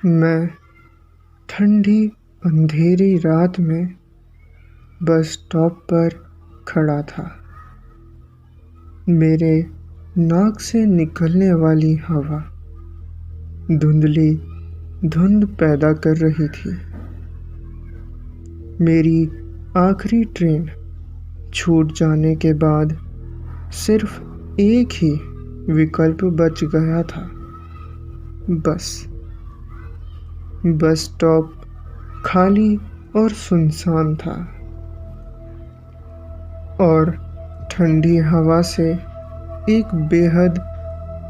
मैं ठंडी अंधेरी रात में बस स्टॉप पर खड़ा था। मेरे नाक से निकलने वाली हवा धुंधली धुंध पैदा कर रही थी। मेरी आखिरी ट्रेन छूट जाने के बाद सिर्फ एक ही विकल्प बच गया था, बस स्टॉप खाली और सुनसान था और ठंडी हवा से एक बेहद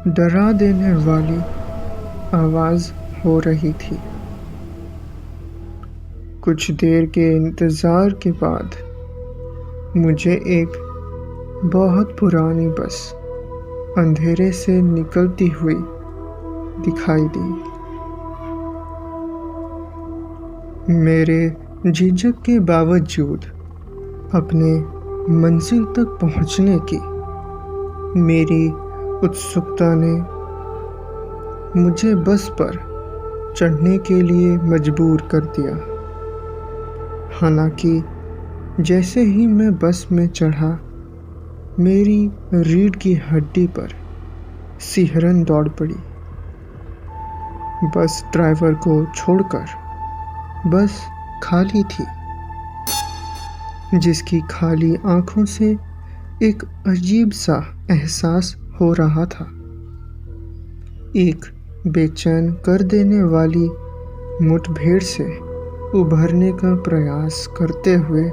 डरा देने वाली आवाज़ हो रही थी। कुछ देर के इंतज़ार के बाद मुझे एक बहुत पुरानी बस अंधेरे से निकलती हुई दिखाई दी। मेरे झिझक के बावजूद अपने मंजिल तक पहुंचने की मेरी उत्सुकता ने मुझे बस पर चढ़ने के लिए मजबूर कर दिया। हालांकि जैसे ही मैं बस में चढ़ा, मेरी रीढ़ की हड्डी पर सिहरन दौड़ पड़ी। बस ड्राइवर को छोड़कर बस खाली थी, जिसकी खाली आंखों से एक अजीब सा एहसास हो रहा था। एक बेचैन कर देने वाली मुठभेड़ से उभरने का प्रयास करते हुए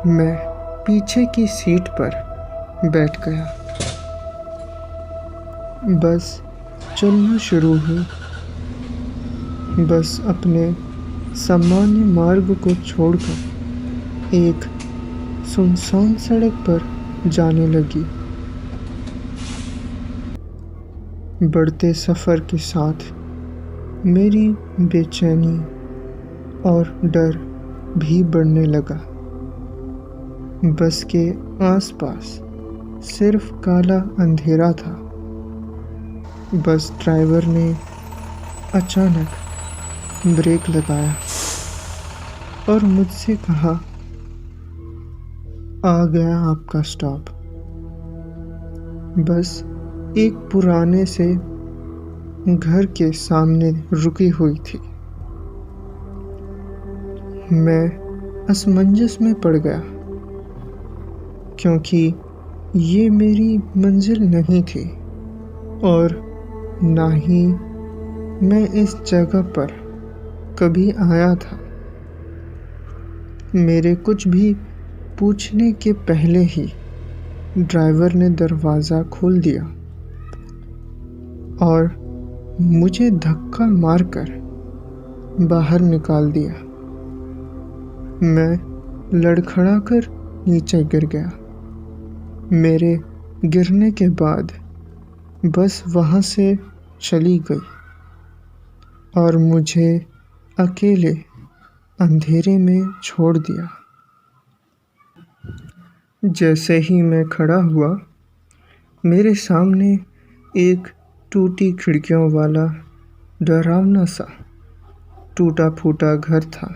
मैं पीछे की सीट पर बैठ गया। बस चलना शुरू हुई। बस अपने सामान्य मार्ग को छोड़कर एक सुनसान सड़क पर जाने लगी। बढ़ते सफ़र के साथ मेरी बेचैनी और डर भी बढ़ने लगा। बस के आसपास सिर्फ काला अंधेरा था। बस ड्राइवर ने अचानक ब्रेक लगाया और मुझसे कहा, आ गया आपका स्टॉप। बस एक पुराने से घर के सामने रुकी हुई थी। मैं असमंजस में पड़ गया, क्योंकि ये मेरी मंजिल नहीं थी और ना ही मैं इस जगह पर कभी आया था। मेरे कुछ भी पूछने के पहले ही ड्राइवर ने दरवाज़ा खोल दिया और मुझे धक्का मारकर बाहर निकाल दिया। मैं लड़खड़ाकर नीचे गिर गया। मेरे गिरने के बाद बस वहाँ से चली गई और मुझे अकेले अंधेरे में छोड़ दिया। जैसे ही मैं खड़ा हुआ, मेरे सामने एक टूटी खिड़कियों वाला डरावना सा टूटा फूटा घर था,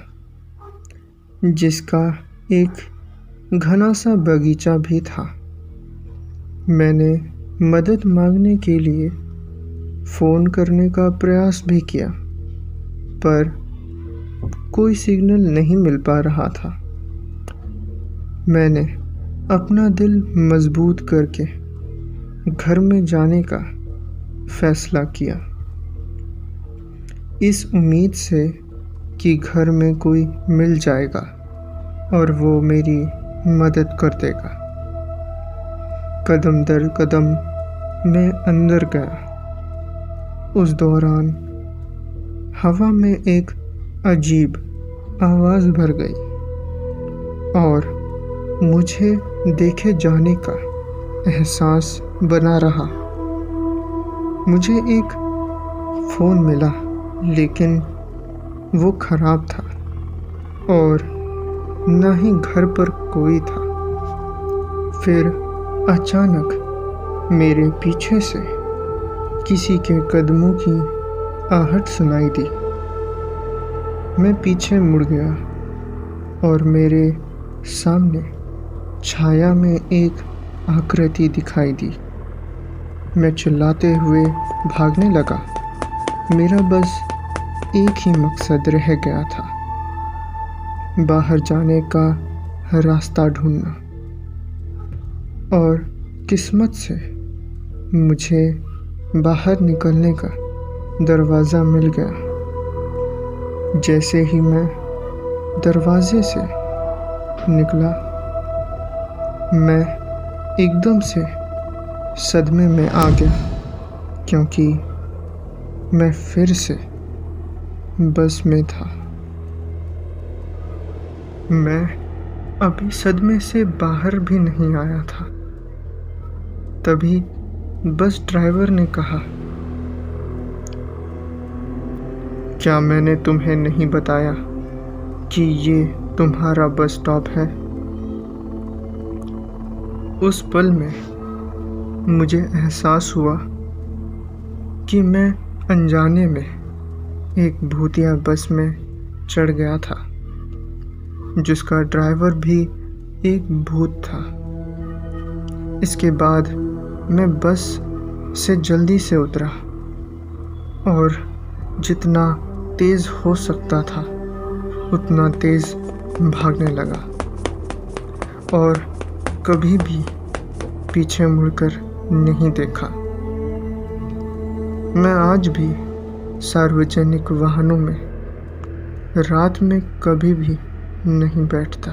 जिसका एक घना सा बगीचा भी था। मैंने मदद मांगने के लिए फ़ोन करने का प्रयास भी किया, पर कोई सिग्नल नहीं मिल पा रहा था। मैंने अपना दिल मजबूत करके घर में जाने का फैसला किया, इस उम्मीद से कि घर में कोई मिल जाएगा और वो मेरी मदद कर देगा। कदम दर कदम मैं अंदर गया। उस दौरान हवा में एक अजीब आवाज़ भर गई और मुझे देखे जाने का एहसास बना रहा। मुझे एक फ़ोन मिला, लेकिन वो ख़राब था और न ही घर पर कोई था। फिर अचानक मेरे पीछे से किसी के कदमों की आहट सुनाई दी। मैं पीछे मुड़ गया और मेरे सामने छाया में एक आकृति दिखाई दी। मैं चिल्लाते हुए भागने लगा। मेरा बस एक ही मकसद रह गया था, बाहर जाने का रास्ता ढूंढना। और किस्मत से मुझे बाहर निकलने का दरवाज़ा मिल गया। जैसे ही मैं दरवाजे से निकला, मैं एकदम से सदमे में आ गया, क्योंकि मैं फिर से बस में था। मैं अभी सदमे से बाहर भी नहीं आया था, तभी बस ड्राइवर ने कहा, क्या मैंने तुम्हें नहीं बताया कि ये तुम्हारा बस स्टॉप है? उस पल में मुझे एहसास हुआ कि मैं अनजाने में एक भूतिया बस में चढ़ गया था, जिसका ड्राइवर भी एक भूत था। इसके बाद मैं बस से जल्दी से उतरा और जितना तेज़ हो सकता था उतना तेज़ भागने लगा और कभी भी पीछे मुड़कर नहीं देखा। मैं आज भी सार्वजनिक वाहनों में रात में कभी भी नहीं बैठता।